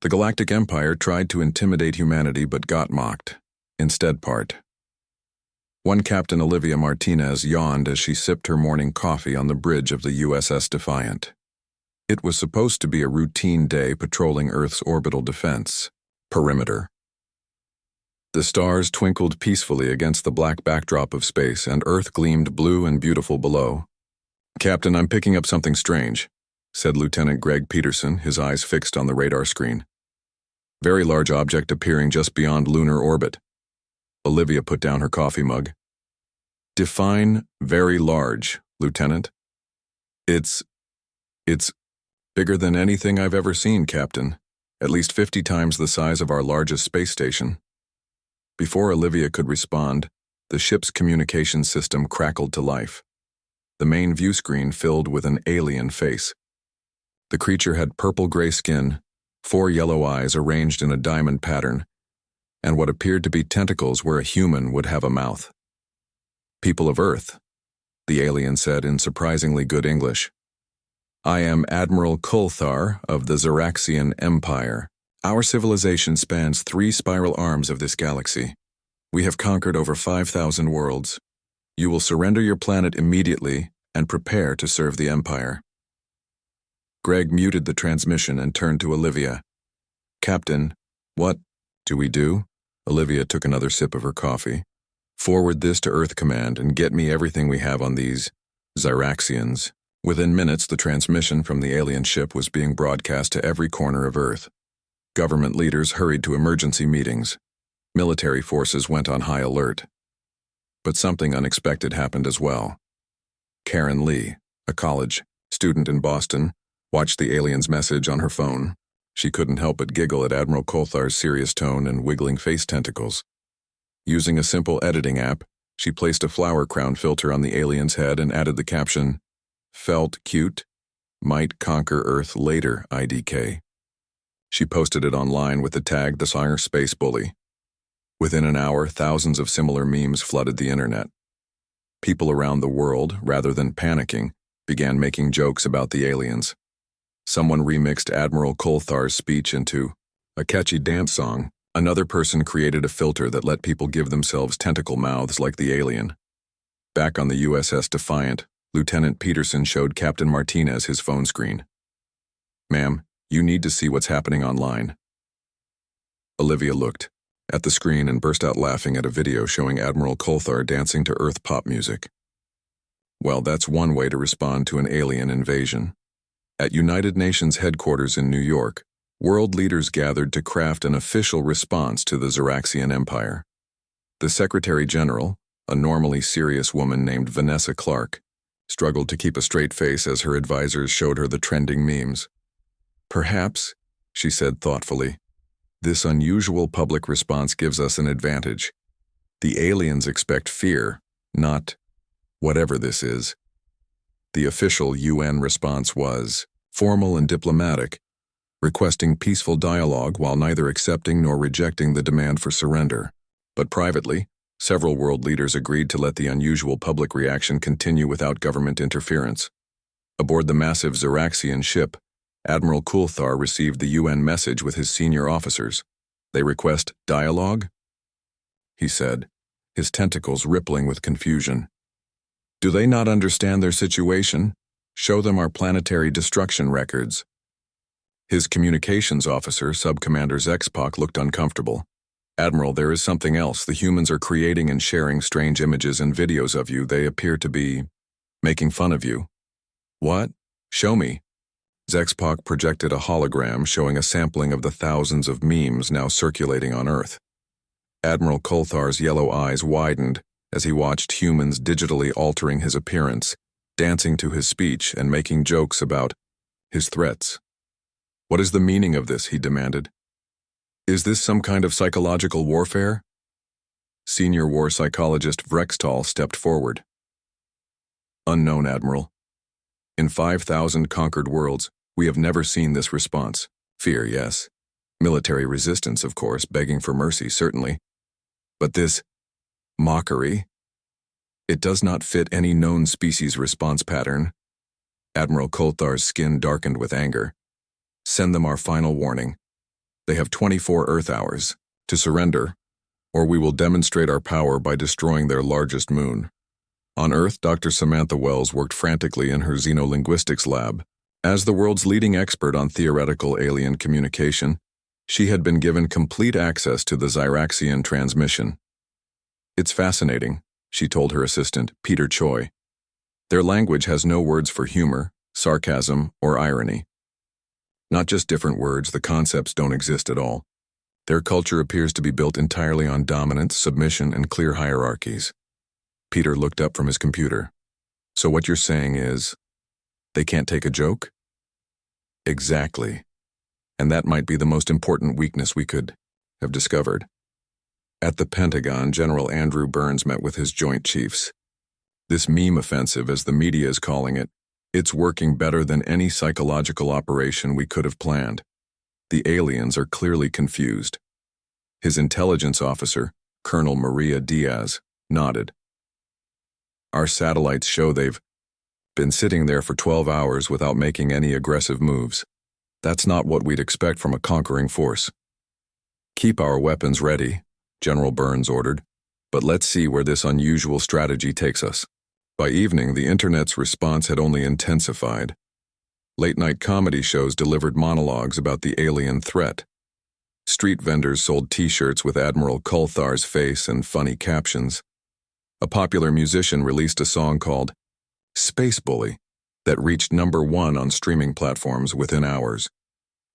The Galactic Empire tried to intimidate humanity but got mocked. Instead part. One Captain Olivia Martinez yawned as she sipped her morning coffee on the bridge of the USS Defiant. It was supposed to be a routine day patrolling Earth's orbital defense perimeter. The stars twinkled peacefully against the black backdrop of space, and Earth gleamed blue and beautiful below. "Captain, I'm picking up something strange," said Lieutenant Greg Peterson, his eyes fixed on the radar screen. "Very large object appearing just beyond lunar orbit." Olivia put down her coffee mug. "Define very large, Lieutenant." It's bigger than anything I've ever seen, Captain. At least 50 times the size of our largest space station." Before Olivia could respond, the ship's communication system crackled to life. The main view screen filled with an alien face. The creature had purple-gray skin, 4 yellow eyes arranged in a diamond pattern, and what appeared to be tentacles where a human would have a mouth. "People of Earth," the alien said in surprisingly good English. "I am Admiral Kulthar of the Zeraxian Empire. Our civilization spans 3 spiral arms of this galaxy. We have conquered over 5,000 worlds. You will surrender your planet immediately and prepare to serve the Empire." Greg muted the transmission and turned to Olivia. "Captain, what do we do?" Olivia took another sip of her coffee. "Forward this to Earth Command and get me everything we have on these Zeraxians." Within minutes, the transmission from the alien ship was being broadcast to every corner of Earth. Government leaders hurried to emergency meetings. Military forces went on high alert. But something unexpected happened as well. Karen Lee, a college student in Boston, watched the alien's message on her phone. She couldn't help but giggle at Admiral Kulthar's serious tone and wiggling face tentacles. Using a simple editing app, she placed a flower crown filter on the alien's head and added the caption, "Felt cute? Might conquer Earth later, IDK." She posted it online with the tag "The Singer Space Bully." Within an hour, thousands of similar memes flooded the internet. People around the world, rather than panicking, began making jokes about the aliens. Someone remixed Admiral Kulthar's speech into a catchy dance song. Another person created a filter that let people give themselves tentacle mouths like the alien. Back on the USS Defiant, Lieutenant Peterson showed Captain Martinez his phone screen. "Ma'am, you need to see what's happening online." Olivia looked at the screen and burst out laughing at a video showing Admiral Kulthar dancing to Earth pop music. Well, that's one way to respond to an alien invasion. At United Nations headquarters in New York, world leaders gathered to craft an official response to the Zeraxian Empire. The Secretary General, a normally serious woman named Vanessa Clark, struggled to keep a straight face as her advisors showed her the trending memes. "Perhaps," she said thoughtfully, "this unusual public response gives us an advantage. The aliens expect fear, not whatever this is." The official UN response was formal and diplomatic, requesting peaceful dialogue while neither accepting nor rejecting the demand for surrender. But privately, several world leaders agreed to let the unusual public reaction continue without government interference. Aboard the massive Zeraxian ship, Admiral Kulthar received the UN message with his senior officers. "They request dialogue?" he said, his tentacles rippling with confusion. "Do they not understand their situation? Show them our planetary destruction records." His communications officer, Subcommander Zexpak, looked uncomfortable. "Admiral, there is something else. The humans are creating and sharing strange images and videos of you. They appear to be making fun of you." "What? Show me." Zexpak projected a hologram showing a sampling of the thousands of memes now circulating on Earth. Admiral Kulthar's yellow eyes widened as he watched humans digitally altering his appearance, dancing to his speech and making jokes about his threats. "What is the meaning of this?" he demanded. "Is this some kind of psychological warfare?" Senior war psychologist Vrextal stepped forward. "Unknown, Admiral. In 5,000 conquered worlds, we have never seen this response. Fear, yes. Military resistance, of course, begging for mercy, certainly. But this mockery, it does not fit any known species response pattern." Admiral Kulthar's skin darkened with anger. "Send them our final warning. They have 24 Earth hours to surrender, or we will demonstrate our power by destroying their largest moon. On Earth, Dr. Samantha Wells worked frantically in her xenolinguistics lab. As the world's leading expert on theoretical alien communication, she had been given complete access to the Zyraxian transmission. "It's fascinating," she told her assistant, Peter Choi. "Their language has no words for humor, sarcasm, or irony. Not just different words, the concepts don't exist at all. Their culture appears to be built entirely on dominance, submission, and clear hierarchies." Peter looked up from his computer. "So what you're saying is, they can't take a joke?" "Exactly. And that might be the most important weakness we could have discovered." At the Pentagon, General Andrew Burns met with his Joint Chiefs. "This meme offensive, as the media is calling it, it's working better than any psychological operation we could have planned. The aliens are clearly confused." His intelligence officer, Colonel Maria Diaz, nodded. "Our satellites show they've been sitting there for 12 hours without making any aggressive moves. That's not what we'd expect from a conquering force." "Keep our weapons ready," General Burns ordered, "but let's see where this unusual strategy takes us." By evening, the internet's response had only intensified. Late-night comedy shows delivered monologues about the alien threat. Street vendors sold T-shirts with Admiral Coulthar's face and funny captions. A popular musician released a song called Space Bully that reached #1 on streaming platforms within hours.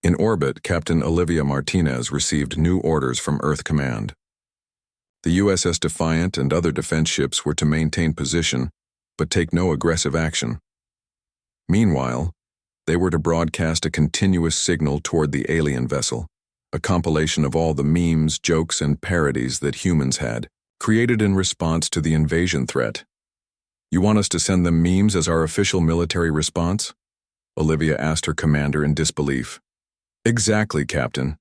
In orbit, Captain Olivia Martinez received new orders from Earth Command. The USS Defiant and other defense ships were to maintain position, but take no aggressive action. Meanwhile, they were to broadcast a continuous signal toward the alien vessel, a compilation of all the memes, jokes, and parodies that humans had, created in response to the invasion threat. "You want us to send them memes as our official military response?" Olivia asked her commander in disbelief. "Exactly, Captain.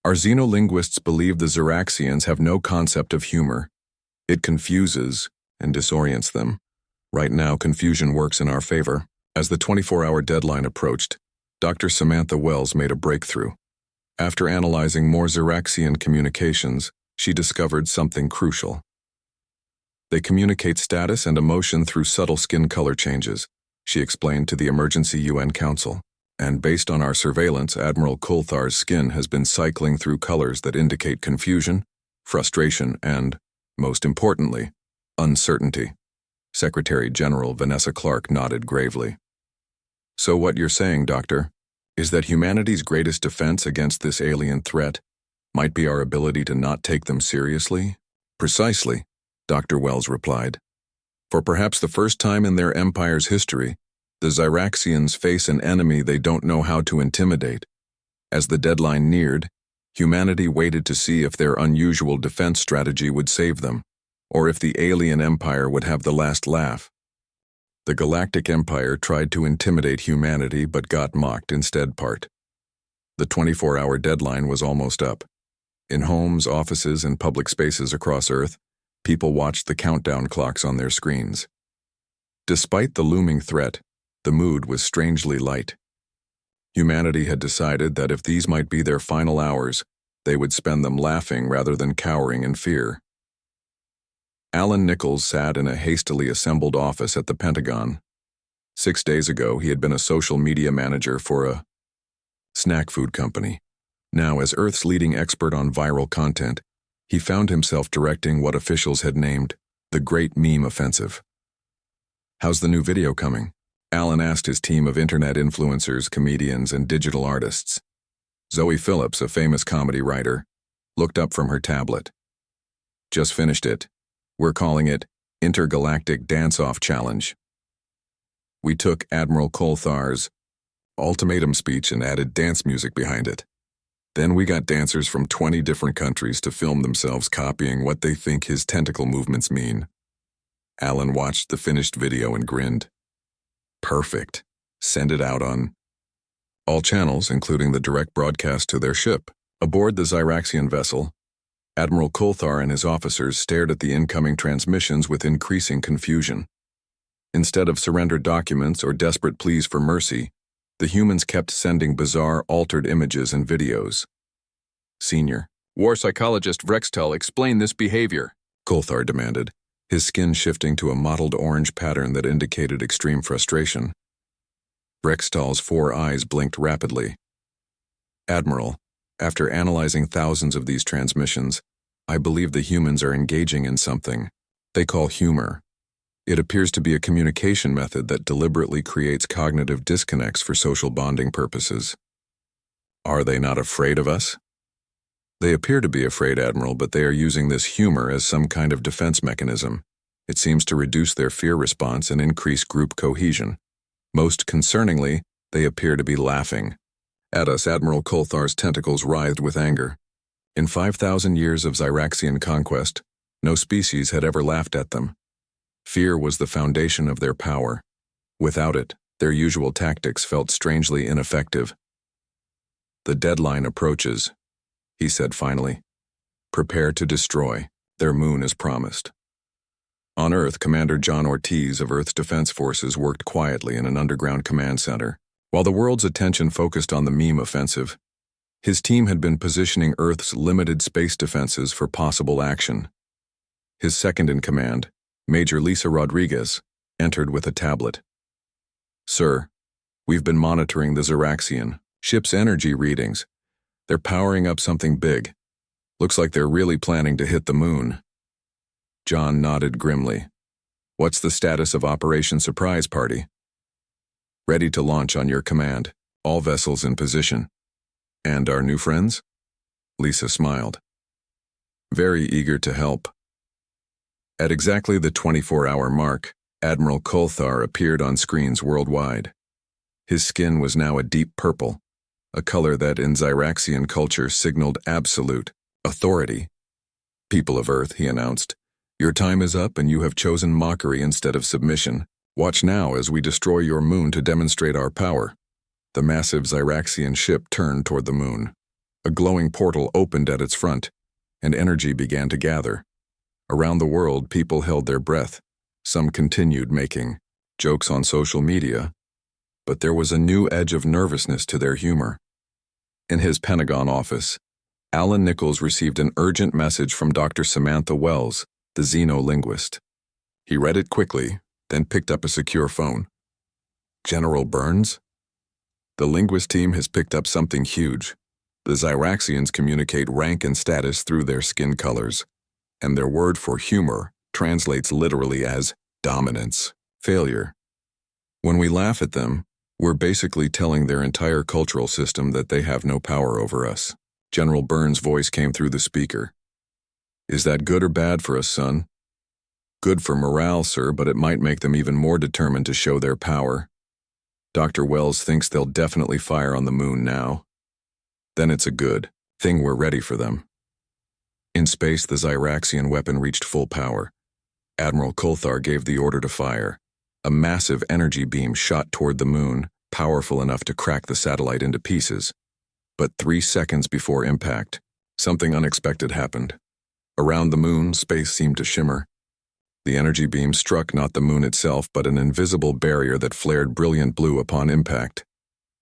Our xenolinguists believe the Zyraxians have no concept of humor. It confuses and disorients them. Right now, confusion works in our favor." As the 24-hour deadline approached, Dr. Samantha Wells made a breakthrough. After analyzing more Zyraxian communications, she discovered something crucial. "They communicate status and emotion through subtle skin color changes," she explained to the Emergency UN Council. "And based on our surveillance, Admiral Coulthar's skin has been cycling through colors that indicate confusion, frustration, and, most importantly, uncertainty." Secretary General Vanessa Clark nodded gravely. "So what you're saying, Doctor, is that humanity's greatest defense against this alien threat might be our ability to not take them seriously?" "Precisely," Dr. Wells replied. "For perhaps the first time in their empire's history, the Zyraxians face an enemy they don't know how to intimidate. As the deadline neared, humanity waited to see if their unusual defense strategy would save them, or if the alien empire would have the last laugh. The Galactic Empire tried to intimidate humanity but got mocked instead. The 24-hour deadline was almost up. In homes, offices, and public spaces across Earth, people watched the countdown clocks on their screens. Despite the looming threat, the mood was strangely light. Humanity had decided that if these might be their final hours, they would spend them laughing rather than cowering in fear. Alan Nichols sat in a hastily assembled office at the Pentagon. 6 days ago, he had been a social media manager for a snack food company. Now, as Earth's leading expert on viral content, he found himself directing what officials had named the Great Meme Offensive. "How's the new video coming?" Alan asked his team of internet influencers, comedians, and digital artists. Zoe Phillips, a famous comedy writer, looked up from her tablet. "Just finished it. We're calling it Intergalactic Dance-Off Challenge. We took Admiral Coulthar's ultimatum speech and added dance music behind it. Then we got dancers from 20 different countries to film themselves copying what they think his tentacle movements mean." Alan watched the finished video and grinned. "Perfect. Send it out on all channels, including the direct broadcast to their ship." Aboard the Zyraxian vessel, Admiral Coulthar and his officers stared at the incoming transmissions with increasing confusion. Instead of surrender documents or desperate pleas for mercy, the humans kept sending bizarre, altered images and videos. Senior. War psychologist Vrextel, explain this behavior, Kolthar demanded, his skin shifting to a mottled orange pattern that indicated extreme frustration. Vrextal's 4 eyes blinked rapidly. Admiral, after analyzing thousands of these transmissions, I believe the humans are engaging in something they call humor. It appears to be a communication method that deliberately creates cognitive disconnects for social bonding purposes. Are they not afraid of us? They appear to be afraid, Admiral, but they are using this humor as some kind of defense mechanism. It seems to reduce their fear response and increase group cohesion. Most concerningly, they appear to be laughing. At us, Admiral Kolthar's tentacles writhed with anger. In 5,000 years of Zyraxian conquest, no species had ever laughed at them. Fear was the foundation of their power. Without it, their usual tactics felt strangely ineffective. The deadline approaches, he said finally. Prepare to destroy. Their moon is promised. On Earth, Commander John Ortiz of Earth's Defense Forces worked quietly in an underground command center. While the world's attention focused on the meme offensive, his team had been positioning Earth's limited space defenses for possible action. His second-in-command, Major Lisa Rodriguez, entered with a tablet. Sir, we've been monitoring the Zyraxian ship's energy readings. They're powering up something big. Looks like they're really planning to hit the moon. John nodded grimly. What's the status of Operation Surprise Party? Ready to launch on your command. All vessels in position. And our new friends? Lisa smiled. Very eager to help. At exactly the 24-hour mark, Admiral Kolthar appeared on screens worldwide. His skin was now a deep purple, a color that in Zyraxian culture signaled absolute authority. People of Earth, he announced, your time is up and you have chosen mockery instead of submission. Watch now as we destroy your moon to demonstrate our power. The massive Zyraxian ship turned toward the moon. A glowing portal opened at its front, and energy began to gather. Around the world, people held their breath. Some continued making jokes on social media, but there was a new edge of nervousness to their humor. In his Pentagon office, Alan Nichols received an urgent message from Dr. Samantha Wells, the xenolinguist. He read it quickly, then picked up a secure phone. General Burns? The linguist team has picked up something huge. The Zyraxians communicate rank and status through their skin colors, and their word for humor translates literally as dominance, failure. When we laugh at them, we're basically telling their entire cultural system that they have no power over us. General Burns' voice came through the speaker. Is that good or bad for us, son? Good for morale, sir, but it might make them even more determined to show their power. Dr. Wells thinks they'll definitely fire on the moon now. Then it's a good thing we're ready for them. In space, the Zyraxian weapon reached full power. Admiral Kolthar gave the order to fire. A massive energy beam shot toward the moon, powerful enough to crack the satellite into pieces. But 3 seconds before impact, something unexpected happened. Around the moon, space seemed to shimmer. The energy beam struck not the moon itself, but an invisible barrier that flared brilliant blue upon impact.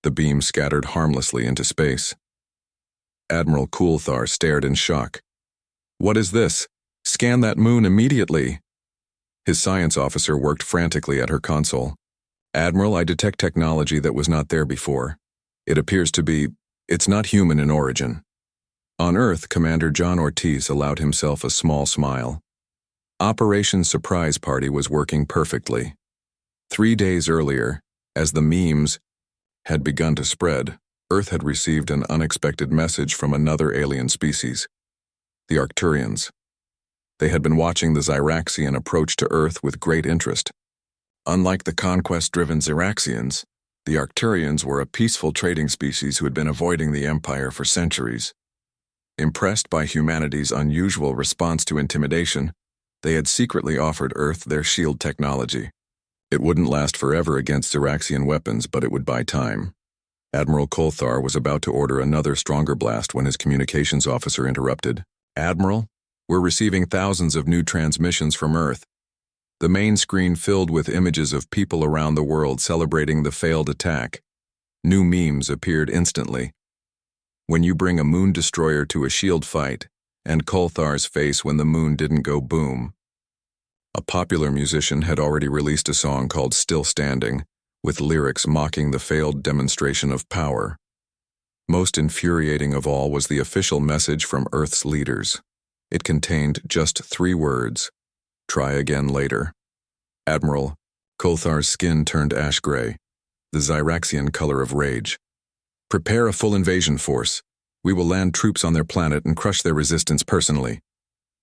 The beam scattered harmlessly into space. Admiral Kolthar stared in shock. What is this? Scan that moon immediately. His science officer worked frantically at her console. Admiral, I detect technology that was not there before. It appears to be, it's not human in origin. On Earth, Commander John Ortiz allowed himself a small smile. Operation Surprise Party was working perfectly. 3 days earlier, as the memes had begun to spread, Earth had received an unexpected message from another alien species. The Arcturians. They had been watching the Zyraxian approach to Earth with great interest. Unlike the conquest-driven Zyraxians, the Arcturians were a peaceful trading species who had been avoiding the Empire for centuries. Impressed by humanity's unusual response to intimidation, they had secretly offered Earth their shield technology. It wouldn't last forever against Zyraxian weapons, but it would buy time. Admiral Kolthar was about to order another stronger blast when his communications officer interrupted. Admiral, we're receiving thousands of new transmissions from Earth. The main screen filled with images of people around the world celebrating the failed attack. New memes appeared instantly. When you bring a moon destroyer to a shield fight, and Kolthar's face when the moon didn't go boom. A popular musician had already released a song called Still Standing, with lyrics mocking the failed demonstration of power. Most infuriating of all was the official message from Earth's leaders. It contained just 3 words: try again later. Admiral, Kolthar's skin turned ash gray, the Zyraxian color of rage. Prepare a full invasion force. We will land troops on their planet and crush their resistance personally.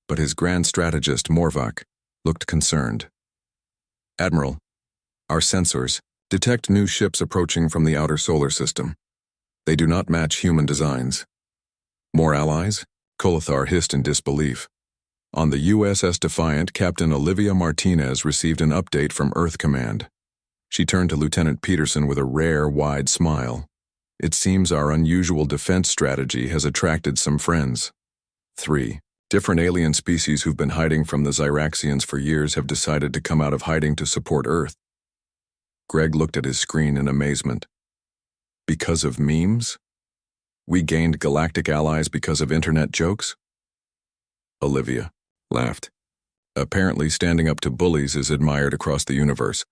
But his grand strategist, Morvok, looked concerned. Admiral, our sensors detect new ships approaching from the outer solar system. They do not match human designs. More allies? Kolthar hissed in disbelief. On the USS Defiant, Captain Olivia Martinez received an update from Earth Command. She turned to Lieutenant Peterson with a rare, wide smile. It seems our unusual defense strategy has attracted some friends. 3 different alien species who've been hiding from the Zyraxians for years have decided to come out of hiding to support Earth. Greg looked at his screen in amazement. Because of memes? We gained galactic allies because of internet jokes? Olivia laughed. Apparently standing up to bullies is admired across the universe,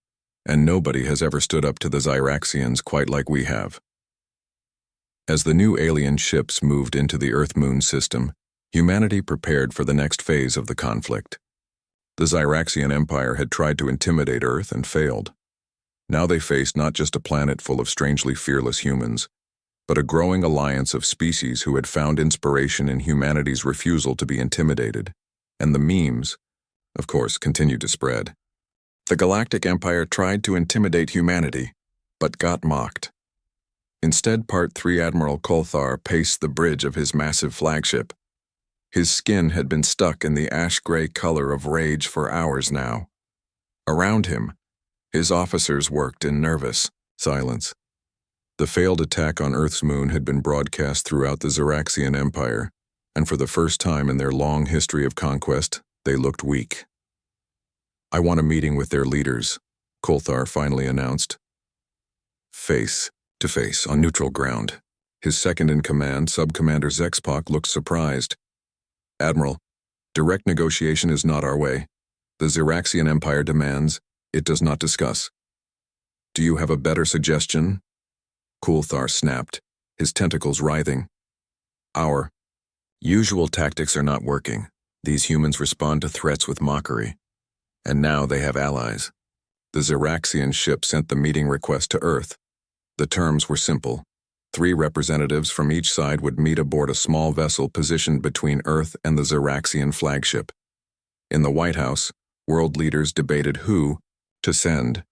and nobody has ever stood up to the Zyraxians quite like we have. As the new alien ships moved into the Earth-Moon system, humanity prepared for the next phase of the conflict. The Zyraxian Empire had tried to intimidate Earth and failed. Now they faced not just a planet full of strangely fearless humans, but a growing alliance of species who had found inspiration in humanity's refusal to be intimidated. And the memes, of course, continued to spread. The Galactic Empire tried to intimidate humanity, but got mocked. Instead, Part 3 Admiral Kolthar paced the bridge of his massive flagship. His skin had been stuck in the ash-gray color of rage for hours now. Around him, his officers worked in nervous silence. The failed attack on Earth's moon had been broadcast throughout the Zyraxian Empire, and for the first time in their long history of conquest, they looked weak. I want a meeting with their leaders, Kolthar finally announced. Face to face on neutral ground. His second-in-command, Subcommander Zexpok, looked surprised. Admiral, direct negotiation is not our way. The Zyraxian Empire demands, it does not discuss. Do you have a better suggestion? Kolthar snapped, his tentacles writhing. Our usual tactics are not working. These humans respond to threats with mockery. And now they have allies. The Zyraxian ship sent the meeting request to Earth. The terms were simple. 3 representatives from each side would meet aboard a small vessel positioned between Earth and the Zyraxian flagship. In the White House, world leaders debated who to send.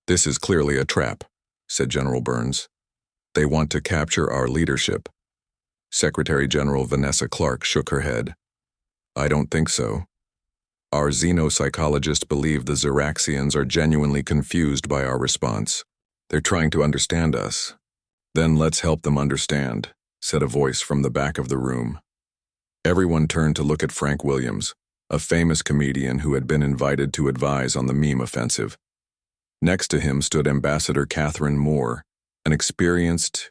This is clearly a trap, said General Burns. They want to capture our leadership. Secretary General Vanessa Clark shook her head. I don't think so. Our xenopsychologists believe the Zyraxians are genuinely confused by our response. They're trying to understand us. Then let's help them understand, said a voice from the back of the room. Everyone turned to look at Frank Williams, a famous comedian who had been invited to advise on the meme offensive. Next to him stood Ambassador Catherine Moore, an experienced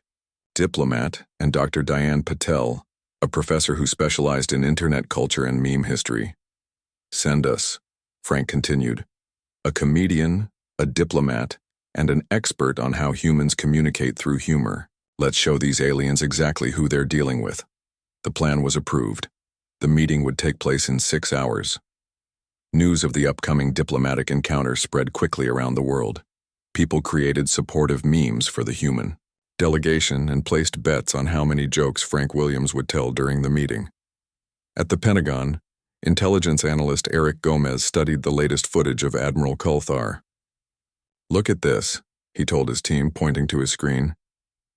diplomat, and Dr. Diane Patel, a professor who specialized in internet culture and meme history. Send us, Frank continued, a comedian, a diplomat, and an expert on how humans communicate through humor. Let's show these aliens exactly who they're dealing with. The plan was approved. The meeting would take place in 6 hours. News of the upcoming diplomatic encounter spread quickly around the world. People created supportive memes for the human delegation and placed bets on how many jokes Frank Williams would tell during the meeting. At the Pentagon, intelligence analyst Eric Gomez studied the latest footage of Admiral Kolthar. Look at this, he told his team, pointing to his screen.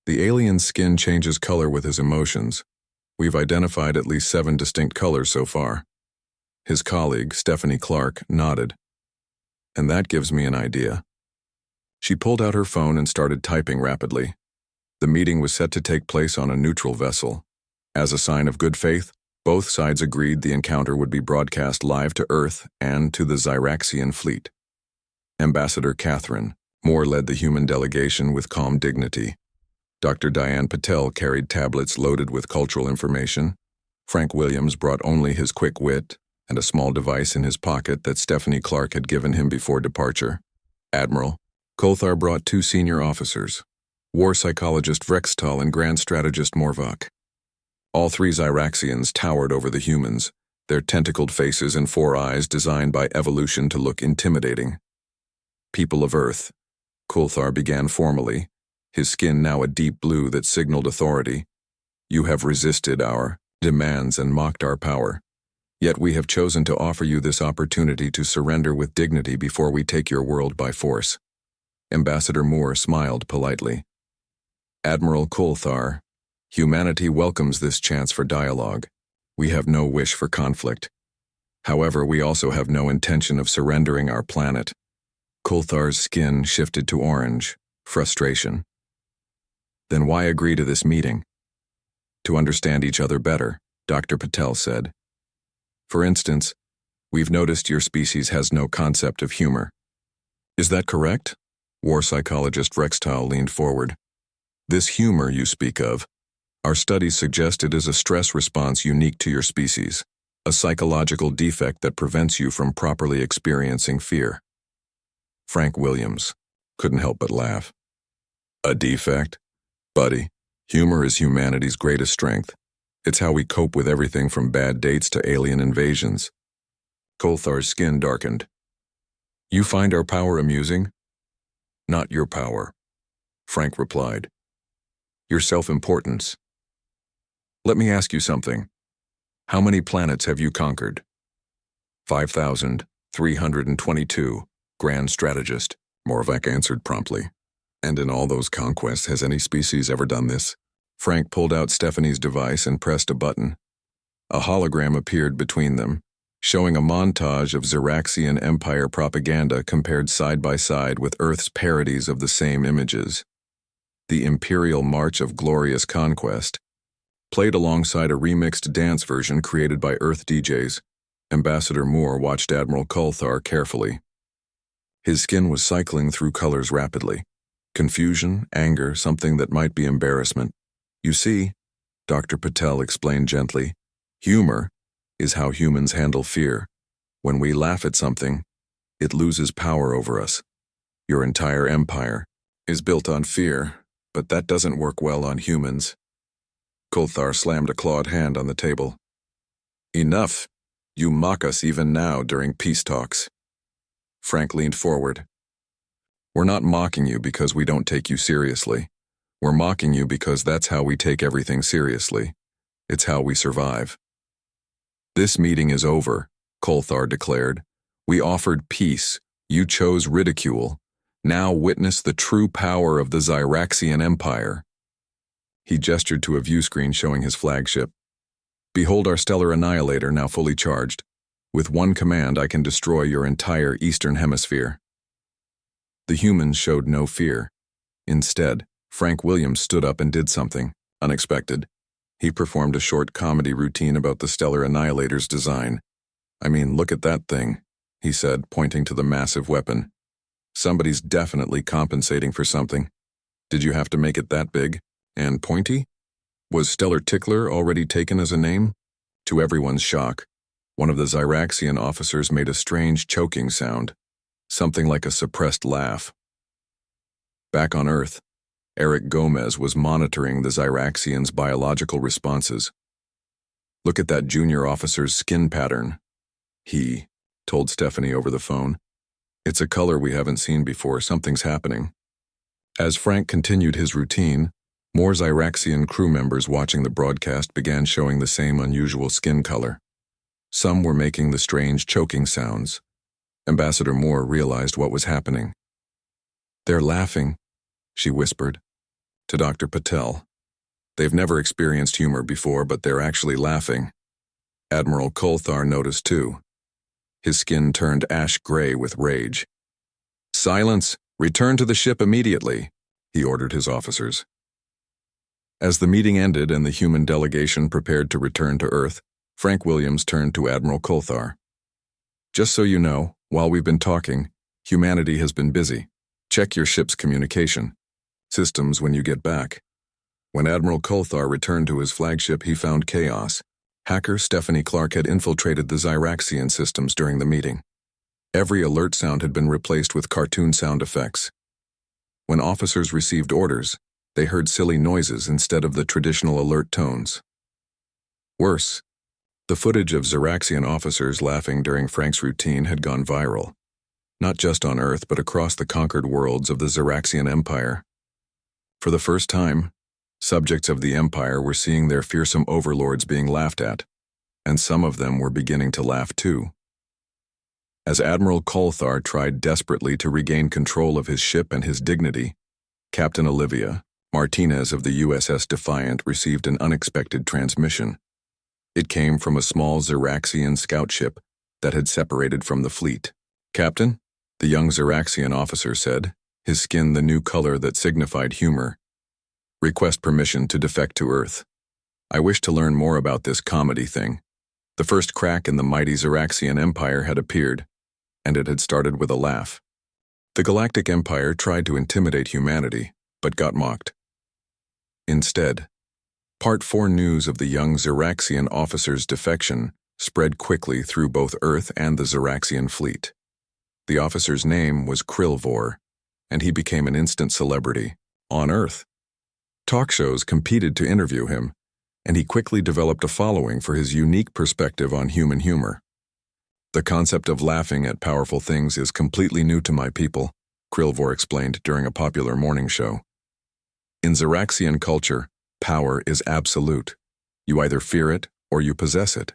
The alien's skin changes color with his emotions. We've identified at least 7 distinct colors so far. His colleague, Stephanie Clark, nodded. And that gives me an idea. She pulled out her phone and started typing rapidly. The meeting was set to take place on a neutral vessel. As a sign of good faith, both sides agreed the encounter would be broadcast live to Earth and to the Zyraxian fleet. Ambassador Catherine Moore led the human delegation with calm dignity. Dr. Diane Patel carried tablets loaded with cultural information. Frank Williams brought only his quick wit and a small device in his pocket that Stephanie Clark had given him before departure. Admiral Kolthar brought 2 senior officers, war psychologist Vrextal and grand strategist Morvok. All 3 Zyraxians towered over the humans, their tentacled faces and 4 eyes designed by evolution to look intimidating. People of Earth, Kolthar began formally, his skin now a deep blue that signaled authority. You have resisted our demands and mocked our power. Yet we have chosen to offer you this opportunity to surrender with dignity before we take your world by force. Ambassador Moore smiled politely. Admiral Kolthar, humanity welcomes this chance for dialogue. We have no wish for conflict. However, we also have no intention of surrendering our planet. Kolthar's skin shifted to orange, frustration. Then why agree to this meeting? To understand each other better, Dr. Patel said. For instance, we've noticed your species has no concept of humor. Is that correct? War psychologist Vrextal leaned forward. This humor you speak of, our studies suggest it is a stress response unique to your species, a psychological defect that prevents you from properly experiencing fear. Frank Williams couldn't help but laugh. A defect? Buddy, humor is humanity's greatest strength. It's how we cope with everything from bad dates to alien invasions. Kolthar's skin darkened. You find our power amusing? Not your power, Frank replied. Your self-importance. Let me ask you something. How many planets have you conquered? 5,322, Grand Strategist, Morvok answered promptly. And in all those conquests, has any species ever done this? Frank pulled out Stephanie's device and pressed a button. A hologram appeared between them, showing a montage of Zyraxian Empire propaganda compared side by side with Earth's parodies of the same images. The Imperial March of Glorious Conquest, played alongside a remixed dance version created by Earth DJs. Ambassador Moore watched Admiral Kolthar carefully. His skin was cycling through colors rapidly. Confusion, anger, something that might be embarrassment. You see, Dr. Patel explained gently, humor is how humans handle fear. When we laugh at something, it loses power over us. Your entire empire is built on fear, but that doesn't work well on humans. Kolthar slammed a clawed hand on the table. Enough! You mock us even now during peace talks. Frank leaned forward. We're not mocking you because we don't take you seriously. We're mocking you because that's how we take everything seriously. It's how we survive. This meeting is over, Kolthar declared. We offered peace. You chose ridicule. Now witness the true power of the Zyraxian Empire. He gestured to a view screen showing his flagship. Behold our stellar annihilator now fully charged. With one command, I can destroy your entire Eastern Hemisphere. The humans showed no fear. Instead, Frank Williams stood up and did something unexpected. He performed a short comedy routine about the stellar annihilator's design. I mean, look at that thing, he said, pointing to the massive weapon. Somebody's definitely compensating for something. Did you have to make it that big? And pointy? Was Stellar Tickler already taken as a name? To everyone's shock, one of the Zyraxian officers made a strange choking sound, something like a suppressed laugh. Back on Earth, Eric Gomez was monitoring the Zyraxians' biological responses. Look at that junior officer's skin pattern, he told Stephanie over the phone. It's a color we haven't seen before. Something's happening. As Frank continued his routine, more Zyraxian crew members watching the broadcast began showing the same unusual skin color. Some were making the strange choking sounds. Ambassador Moore realized what was happening. They're laughing, she whispered to Dr. Patel. They've never experienced humor before, but they're actually laughing. Admiral Kolthar noticed too. His skin turned ash gray with rage. Silence! Return to the ship immediately, he ordered his officers. As the meeting ended and the human delegation prepared to return to Earth, Frank Williams turned to Admiral Kolthar. Just so you know, while we've been talking, humanity has been busy. Check your ship's communication systems when you get back. When Admiral Kolthar returned to his flagship, he found chaos. Hacker Stephanie Clark had infiltrated the Zyraxian systems during the meeting. Every alert sound had been replaced with cartoon sound effects. When officers received orders, they heard silly noises instead of the traditional alert tones. Worse, the footage of Zyraxian officers laughing during Frank's routine had gone viral, not just on Earth but across the conquered worlds of the Zyraxian Empire. For the first time, subjects of the Empire were seeing their fearsome overlords being laughed at, and some of them were beginning to laugh too. As Admiral Kolthar tried desperately to regain control of his ship and his dignity, Captain Olivia Martinez of the USS Defiant received an unexpected transmission. It came from a small Zyraxian scout ship that had separated from the fleet. "Captain," the young Zyraxian officer said, his skin the new color that signified humor. "Request permission to defect to Earth. I wish to learn more about this comedy thing." The first crack in the mighty Zyraxian Empire had appeared, and it had started with a laugh. The Galactic Empire tried to intimidate humanity, but got mocked. Instead, Part 4 news of the young Zyraxian officer's defection spread quickly through both Earth and the Zyraxian fleet. The officer's name was Krilvor, and he became an instant celebrity on Earth. Talk shows competed to interview him, and he quickly developed a following for his unique perspective on human humor. "The concept of laughing at powerful things is completely new to my people," Krilvor explained during a popular morning show. "In Zyraxian culture, power is absolute. You either fear it or you possess it.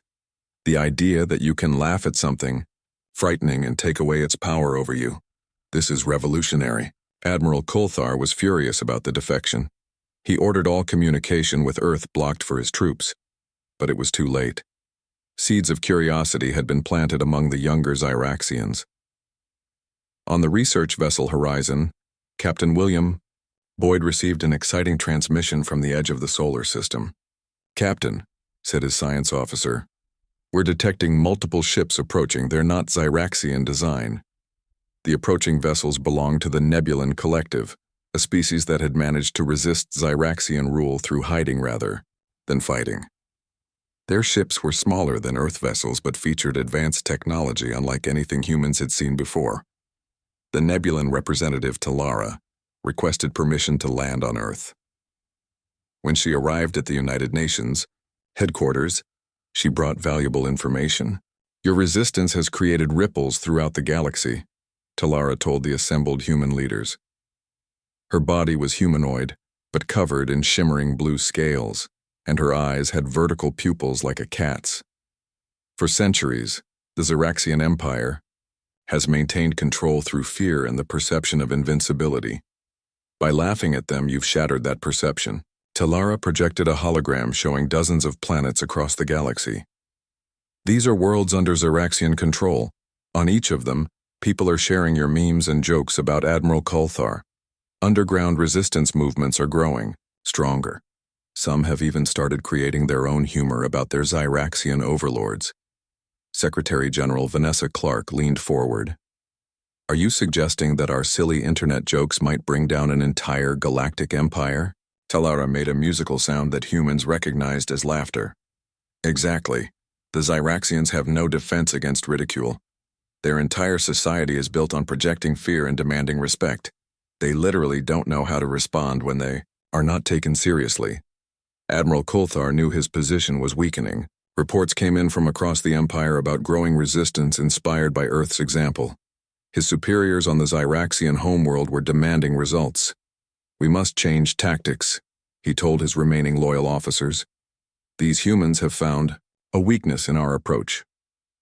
The idea that you can laugh at something frightening and take away its power over you. This is revolutionary." Admiral Kolthar was furious about the defection. He ordered all communication with Earth blocked for his troops, but it was too late. Seeds of curiosity had been planted among the younger Zyraxians. On the research vessel Horizon, Captain William Boyd received an exciting transmission from the edge of the solar system. "Captain," said his science officer, "we're detecting multiple ships approaching. They're not Zyraxian design. The approaching vessels belong to the Nebulan Collective, a species that had managed to resist Zyraxian rule through hiding rather than fighting. Their ships were smaller than Earth vessels but featured advanced technology unlike anything humans had seen before. The Nebulan representative Talara requested permission to land on Earth. When she arrived at the United Nations headquarters, she brought valuable information. "Your resistance has created ripples throughout the galaxy," Talara told the assembled human leaders. Her body was humanoid, but covered in shimmering blue scales, and her eyes had vertical pupils like a cat's. "For centuries, the Zyraxian Empire has maintained control through fear and the perception of invincibility. By laughing at them, you've shattered that perception." Talara projected a hologram showing dozens of planets across the galaxy. "These are worlds under Zyraxian control. On each of them, people are sharing your memes and jokes about Admiral Kolthar. Underground resistance movements are growing, stronger. Some have even started creating their own humor about their Zyraxian overlords." Secretary General Vanessa Clark leaned forward. "Are you suggesting that our silly internet jokes might bring down an entire galactic empire?" Talara made a musical sound that humans recognized as laughter. "Exactly. The Zyraxians have no defense against ridicule. Their entire society is built on projecting fear and demanding respect. They literally don't know how to respond when they are not taken seriously." Admiral Kolthar knew his position was weakening. Reports came in from across the Empire about growing resistance inspired by Earth's example. His superiors on the Zyraxian homeworld were demanding results. "We must change tactics," he told his remaining loyal officers. "These humans have found a weakness in our approach.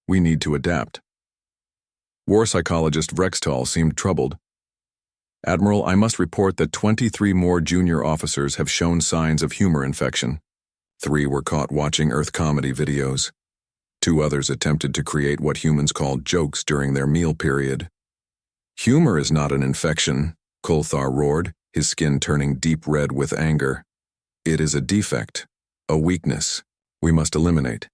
We need to adapt." War psychologist Vrextal seemed troubled. "Admiral, I must report that 23 more junior officers have shown signs of humor infection. 3 were caught watching Earth comedy videos. 2 others attempted to create what humans called jokes during their meal period." "Humor is not an infection," Kolthar roared, his skin turning deep red with anger. "It is a defect, a weakness. We must eliminate.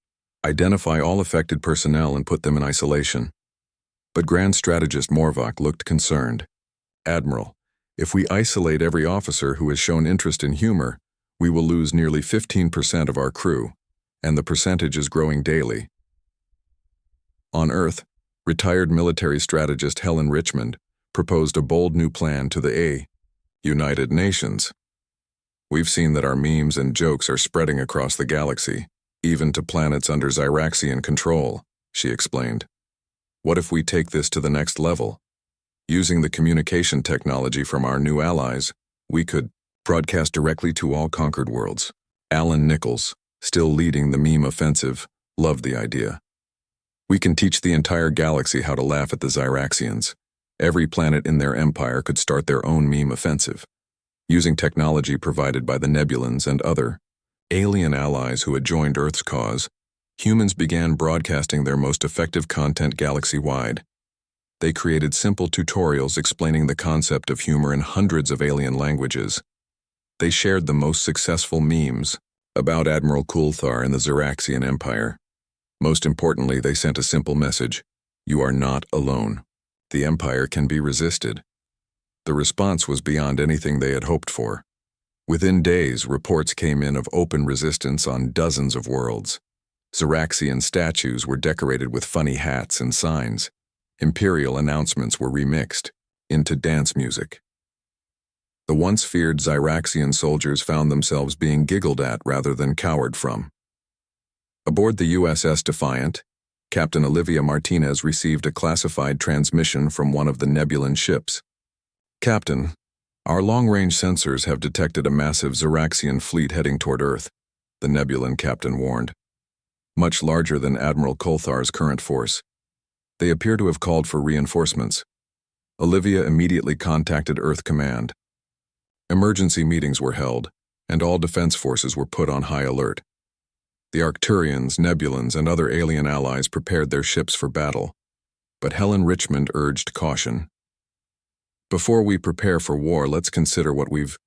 Identify all affected personnel and put them in isolation." But Grand Strategist Morvok looked concerned. "Admiral, if we isolate every officer who has shown interest in humor, We will lose nearly 15% of our crew, and the percentage is growing daily. On Earth, retired military strategist Helen Richmond proposed a bold new plan to the United Nations. We've seen that our memes and jokes are spreading across the galaxy, even to planets under Zyraxian control, she explained. What if we take this to the next level? Using the communication technology from our new allies, we could broadcast directly to all conquered worlds. Alan Nichols, still leading the meme offensive, loved the idea. We can teach the entire galaxy how to laugh at the Zyraxians. Every planet in their empire could start their own meme offensive. Using technology provided by the Nebulans and other alien allies who had joined Earth's cause, humans began broadcasting their most effective content galaxy-wide. They created simple tutorials explaining the concept of humor in hundreds of alien languages. They shared the most successful memes about Admiral Coulthar and the Zyraxian Empire. Most importantly, they sent a simple message: you are not alone. The Empire can be resisted. The response was beyond anything they had hoped for. Within days, reports came in of open resistance on dozens of worlds. Zyraxian statues were decorated with funny hats and signs. Imperial announcements were remixed into dance music. The once feared Zyraxian soldiers found themselves being giggled at rather than cowered from. Aboard the USS Defiant, Captain Olivia Martinez received a classified transmission from one of the Nebulan ships. Captain, our long-range sensors have detected a massive Zyraxian fleet heading toward Earth, the Nebulan captain warned. Much larger than Admiral Coulthar's current force. They appear to have called for reinforcements. Olivia immediately contacted Earth Command. Emergency meetings were held, and all defense forces were put on high alert. The Arcturians, Nebulans, and other alien allies prepared their ships for battle, but Helen Richmond urged caution. Before we prepare for war, let's consider what we've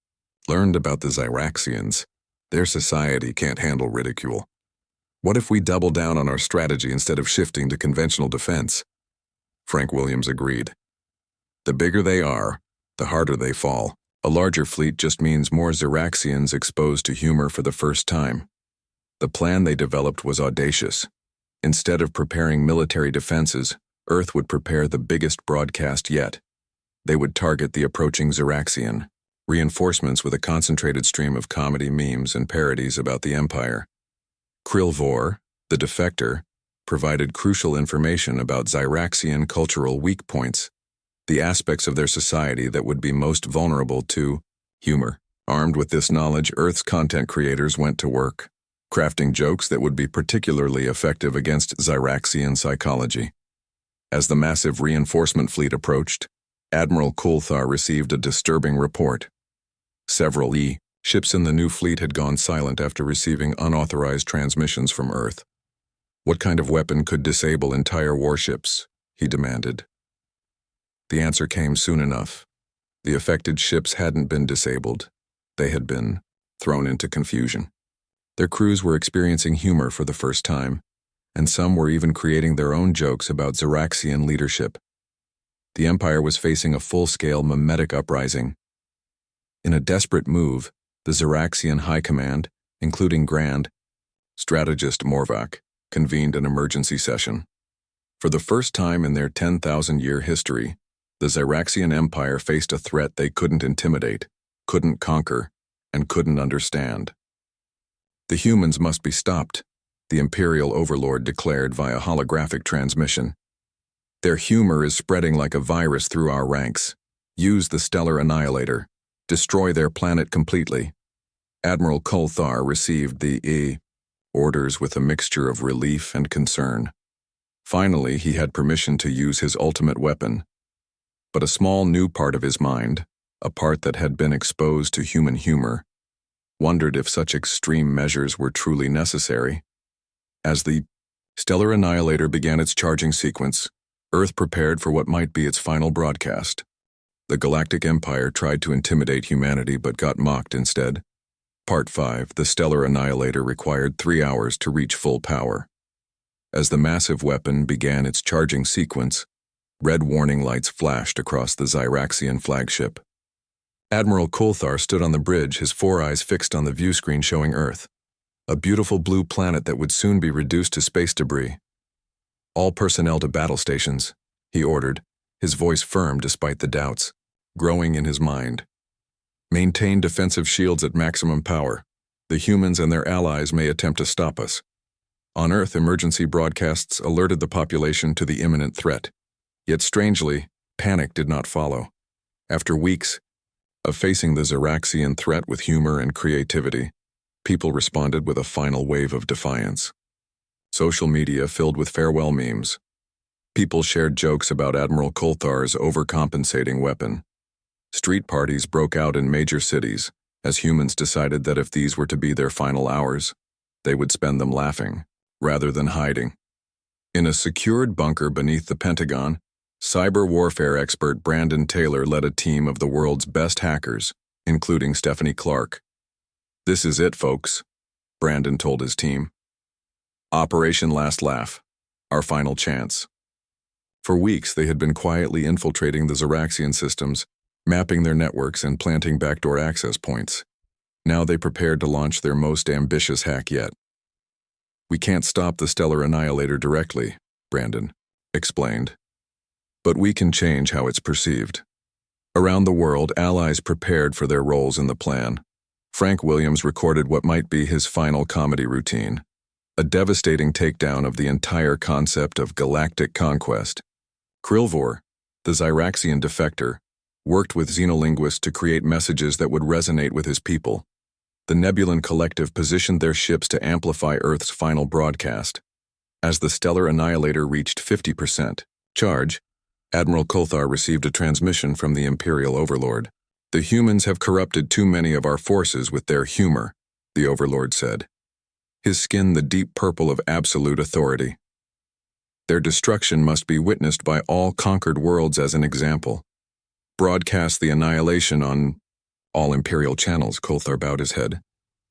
learned about the Zyraxians. Their society can't handle ridicule. What if we double down on our strategy instead of shifting to conventional defense? Frank Williams agreed. The bigger they are, the harder they fall. A larger fleet just means more Zyraxians exposed to humor for the first time. The plan they developed was audacious. Instead of preparing military defenses, Earth would prepare the biggest broadcast yet. They would target the approaching Zyraxian, reinforcements with a concentrated stream of comedy memes and parodies about the Empire. Krilvor, the defector, provided crucial information about Zyraxian cultural weak points, the aspects of their society that would be most vulnerable to humor. Armed with this knowledge, Earth's content creators went to work, crafting jokes that would be particularly effective against Zyraxian psychology. As the massive reinforcement fleet approached, Admiral Coulthar received a disturbing report. Several ships in the new fleet had gone silent after receiving unauthorized transmissions from Earth. What kind of weapon could disable entire warships? He demanded. The answer came soon enough. The affected ships hadn't been disabled. They had been thrown into confusion. Their crews were experiencing humor for the first time, and some were even creating their own jokes about Zyraxian leadership. The Empire was facing a full-scale mimetic uprising. In a desperate move, the Zyraxian High Command, including Grand Strategist Morvac, convened an emergency session. For the first time in their 10,000-year history, the Zyraxian Empire faced a threat they couldn't intimidate, couldn't conquer, and couldn't understand. The humans must be stopped, the Imperial Overlord declared via holographic transmission. Their humor is spreading like a virus through our ranks. Use the Stellar Annihilator. Destroy their planet completely. Admiral Coulthar received the orders with a mixture of relief and concern. Finally, he had permission to use his ultimate weapon. But a small new part of his mind, a part that had been exposed to human humor, wondered if such extreme measures were truly necessary. As the Stellar Annihilator began its charging sequence, Earth prepared for what might be its final broadcast. The Galactic Empire tried to intimidate humanity but got mocked instead. Part 5, the Stellar Annihilator required 3 hours to reach full power. As the massive weapon began its charging sequence, red warning lights flashed across the Zyraxian flagship. Admiral Coulthar stood on the bridge, his four eyes fixed on the view screen showing Earth, a beautiful blue planet that would soon be reduced to space debris. "All personnel to battle stations," he ordered, his voice firm despite the doubts growing in his mind. "Maintain defensive shields at maximum power. The humans and their allies may attempt to stop us." On Earth, emergency broadcasts alerted the population to the imminent threat. Yet strangely, panic did not follow. After weeks of facing the Xeraxian threat with humor and creativity, people responded with a final wave of defiance. Social media filled with farewell memes. People shared jokes about Admiral Coulthar's overcompensating weapon. Street parties broke out in major cities as humans decided that if these were to be their final hours, they would spend them laughing rather than hiding. In a secured bunker beneath the Pentagon, cyber warfare expert Brandon Taylor led a team of the world's best hackers, including Stephanie Clark. "This is it, folks," Brandon told his team. "Operation Last Laugh, our final chance." For weeks, they had been quietly infiltrating the Xeraxian systems, mapping their networks and planting backdoor access points. Now they prepared to launch their most ambitious hack yet. "We can't stop the stellar annihilator directly," Brandon explained, "but we can change how it's perceived." Around the world, allies prepared for their roles in the plan. Frank Williams recorded what might be his final comedy routine, a devastating takedown of the entire concept of galactic conquest. Krilvor, the Xeraxian defector, worked with xenolinguists to create messages that would resonate with his people. The Nebulan Collective positioned their ships to amplify Earth's final broadcast. As the stellar annihilator reached 50% charge, Admiral Coulthar received a transmission from the Imperial Overlord. "The humans have corrupted too many of our forces with their humor," the Overlord said, his skin the deep purple of absolute authority. "Their destruction must be witnessed by all conquered worlds as an example. Broadcast the annihilation on all Imperial channels," Coulthar bowed his head.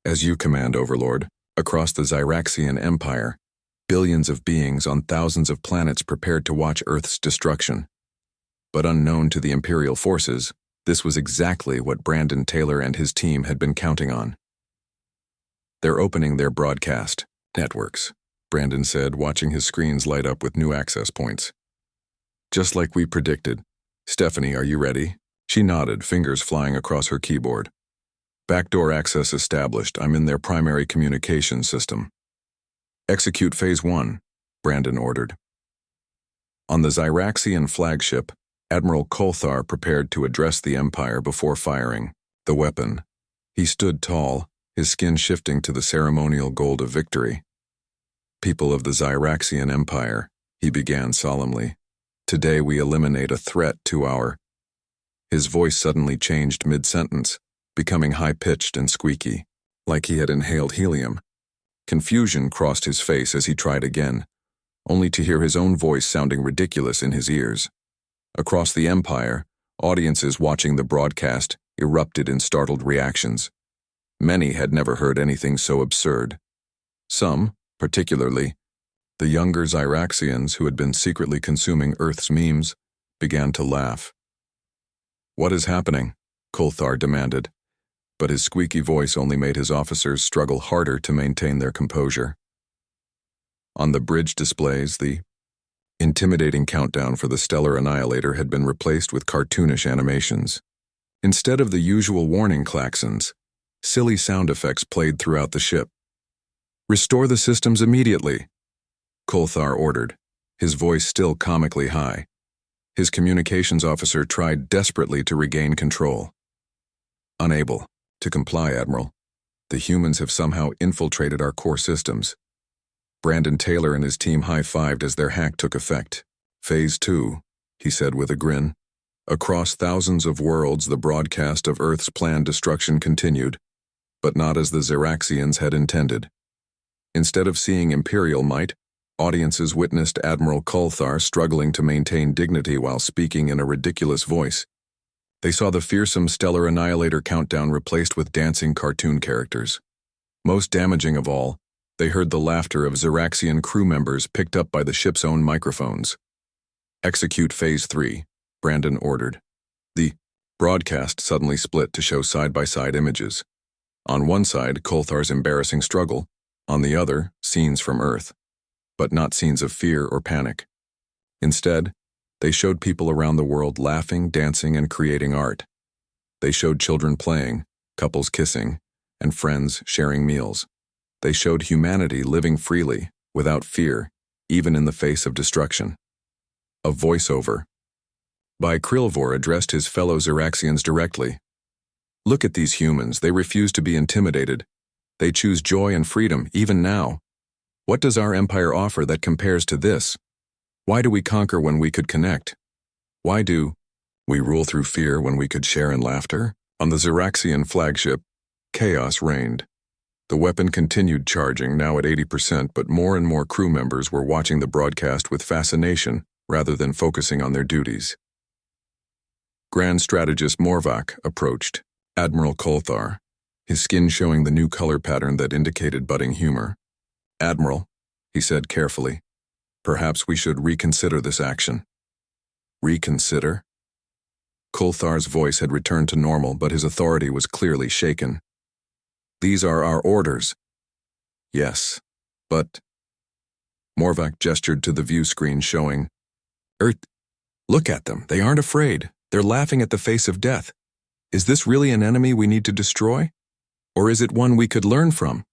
"As you command, Overlord, across the Xeraxian Empire, billions of beings on thousands of planets prepared to watch Earth's destruction." But unknown to the Imperial forces, this was exactly what Brandon Taylor and his team had been counting on. "They're opening their broadcast networks," Brandon said, watching his screens light up with new access points. "Just like we predicted. Stephanie, are you ready?" She nodded, fingers flying across her keyboard. "Backdoor access established. I'm in their primary communications system." "Execute Phase 1, Brandon ordered. On the Xeraxian flagship, Admiral Coulthar prepared to address the Empire before firing the weapon. He stood tall, his skin shifting to the ceremonial gold of victory. "People of the Xeraxian Empire," he began solemnly, "today we eliminate a threat to our—" His voice suddenly changed mid-sentence, becoming high-pitched and squeaky, like he had inhaled helium. Confusion crossed his face as he tried again, only to hear his own voice sounding ridiculous in his ears. Across the Empire, audiences watching the broadcast erupted in startled reactions. Many had never heard anything so absurd. Some, particularly the younger Xeraxians who had been secretly consuming Earth's memes, began to laugh. "What is happening?" Coulthar demanded, but his squeaky voice only made his officers struggle harder to maintain their composure. On the bridge displays, the intimidating countdown for the stellar annihilator had been replaced with cartoonish animations. Instead of the usual warning klaxons, silly sound effects played throughout the ship. "Restore the systems immediately," Coulthar ordered, his voice still comically high. His communications officer tried desperately to regain control. "Unable to comply, Admiral. The humans have somehow infiltrated our core systems." Brandon Taylor and his team high-fived as their hack took effect. "Phase 2, he said with a grin. Across thousands of worlds, the broadcast of Earth's planned destruction continued, but not as the Xeraxians had intended. Instead of seeing Imperial might, audiences witnessed Admiral Coulthar struggling to maintain dignity while speaking in a ridiculous voice. They saw the fearsome stellar annihilator countdown replaced with dancing cartoon characters. Most damaging of all, they heard the laughter of Xeraxian crew members picked up by the ship's own microphones. "Execute Phase 3, Brandon ordered. The Broadcast suddenly split to show side-by-side images. On one side, Kolthar's embarrassing struggle. On the other, scenes from Earth. But not scenes of fear or panic. Instead, they showed people around the world laughing, dancing, and creating art. They showed children playing, couples kissing, and friends sharing meals. They showed humanity living freely, without fear, even in the face of destruction. A voiceover by Krilvor addressed his fellow Xeraxians directly. Look at these humans, they refuse to be intimidated. They choose joy and freedom, even now. What does our empire offer that compares to this? Why do we conquer when we could connect? Why do we rule through fear when we could share in laughter? On the Xeraxian flagship, chaos reigned. The weapon continued charging, now at 80%, but more and more crew members were watching the broadcast with fascination rather than focusing on their duties. Grand Strategist Morvac approached Admiral Kolthar, his skin showing the new color pattern that indicated budding humor. "Admiral," he said carefully, "perhaps we should reconsider this action." Reconsider? Kolthar's voice had returned to normal, but his authority was clearly shaken. "These are our orders." "Yes, but..." Morvac gestured to the view screen showing, "Earth, look at them, they aren't afraid. They're laughing at the face of death. Is this really an enemy we need to destroy? Or is it one we could learn from?"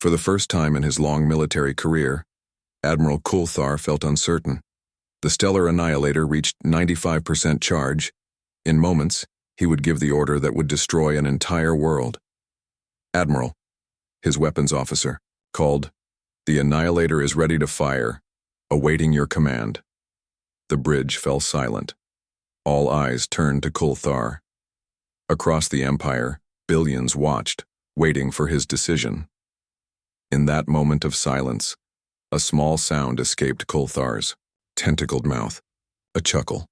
For the first time in his long military career, Admiral Kolthar felt uncertain. The stellar annihilator reached 95% charge. In moments, he would give the order that would destroy an entire world. "Admiral," his weapons officer called, "the annihilator is ready to fire, awaiting your command." The bridge fell silent. All eyes turned to Kolthar. Across the Empire, billions watched, waiting for his decision. In that moment of silence, a small sound escaped Kolthar's tentacled mouth, a chuckle.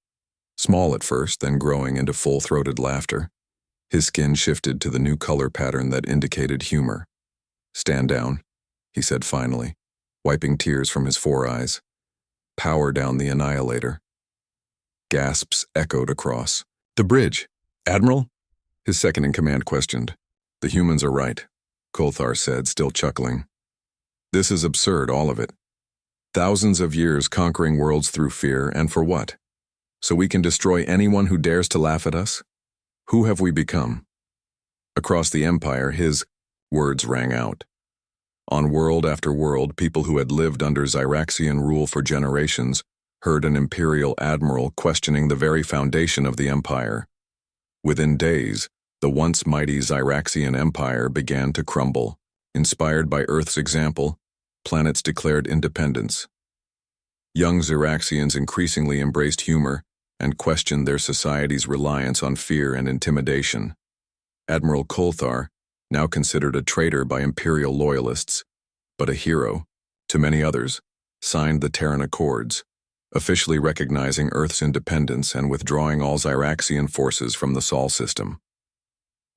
Small at first, then growing into full-throated laughter. His skin shifted to the new color pattern that indicated humor. "Stand down," he said finally, wiping tears from his 4 eyes. "Power down the annihilator." Gasps echoed across the bridge. "Admiral?" his second-in-command questioned. "The humans are right," Kolthar said, still chuckling. "This is absurd, all of it. Thousands of years conquering worlds through fear, and for what? So we can destroy anyone who dares to laugh at us? Who have we become?" Across the Empire, his words rang out. On world after world, people who had lived under Xeraxian rule for generations heard an Imperial Admiral questioning the very foundation of the Empire. Within days, the once mighty Xeraxian Empire began to crumble. Inspired by Earth's example, planets declared independence. Young Xeraxians increasingly embraced humor and questioned their society's reliance on fear and intimidation. Admiral Kolthar, now considered a traitor by Imperial loyalists, but a hero, to many others, signed the Terran Accords, officially recognizing Earth's independence and withdrawing all Xeraxian forces from the Sol system.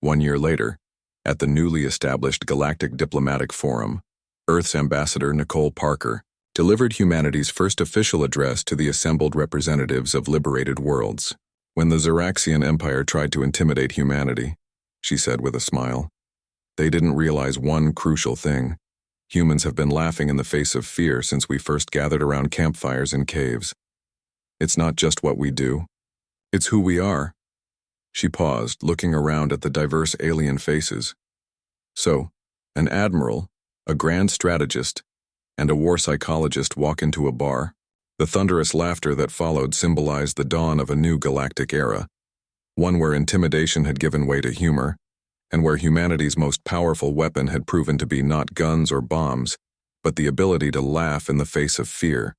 1 year later, at the newly established Galactic Diplomatic Forum, Earth's ambassador Nicole Parker delivered humanity's first official address to the assembled representatives of liberated worlds. "When the Xeraxian Empire tried to intimidate humanity," she said with a smile, "they didn't realize one crucial thing. Humans have been laughing in the face of fear since we first gathered around campfires in caves. It's not just what we do. It's who we are." She paused, looking around at the diverse alien faces. So, an admiral, a grand strategist, and a war psychologist walk into a bar. The thunderous laughter that followed symbolized the dawn of a new galactic era, one where intimidation had given way to humor, and where humanity's most powerful weapon had proven to be not guns or bombs, but the ability to laugh in the face of fear.